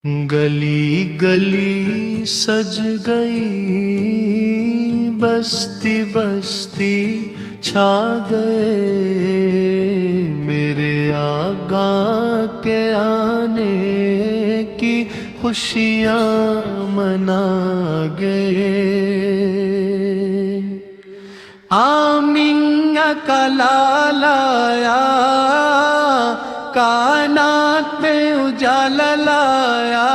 گلی گلی سج گئی، بستی بستی چھا گئے، میرے آقا کے آنے کی خوشیاں منا گئے۔ آمین کا لالایا، کائنات میں اجالا لایا،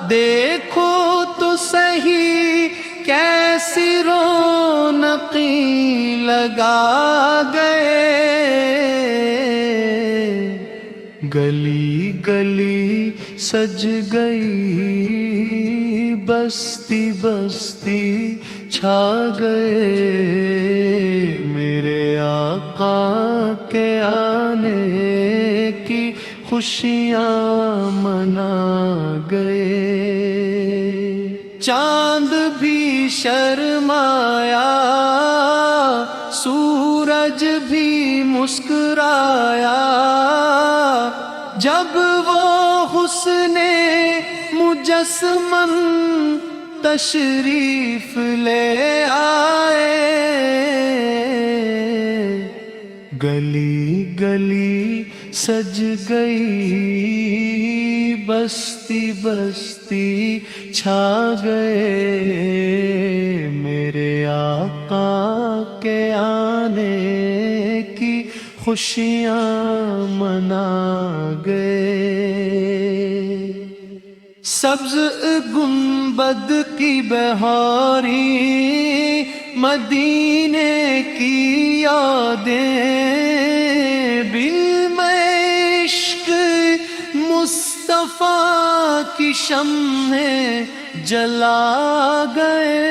دیکھو تو سہی کیسی رونقیں لگا گئے۔ گلی گلی سج گئی، بستی بستی چھا گئے، میرے آقا کے آنے کی خوشیاں منا گئے۔ چاند بھی شرمایا، سورج بھی مسکرایا، جب وہ حسن مجسمن تشریف لے آئے۔ گلی گلی سج گئی، بستی بستی چھا گئے، میرے آقا کے آنے کی خوشیاں منا گئے۔ سبز گنبد کی بہاری، مدینے کی یادیں، بِلْمِ عشق مصطفیٰ کی شمعیں جلا گئے۔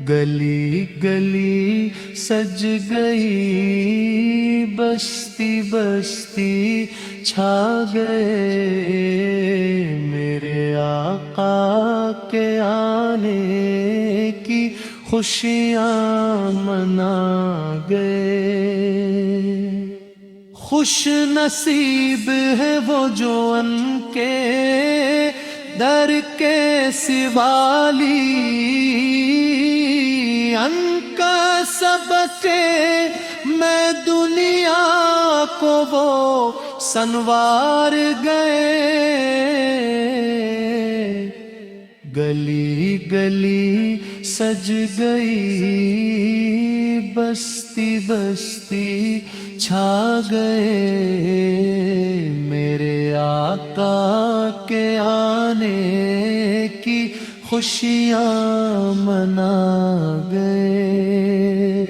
گلی گلی سج گئی، بستی بستی چھا گئے، میرے آقا کے آنے کی خوشیاں منا گئے۔ خوش نصیب ہے وہ جو ان کے در کے سوالی، ان کا سبق میں دنیا کو وہ سنوار گئے۔ گلی گلی سج گئی، بستی بستی چھا گئے، میرے آقا کے آنے کی خوشیاں منا گئے۔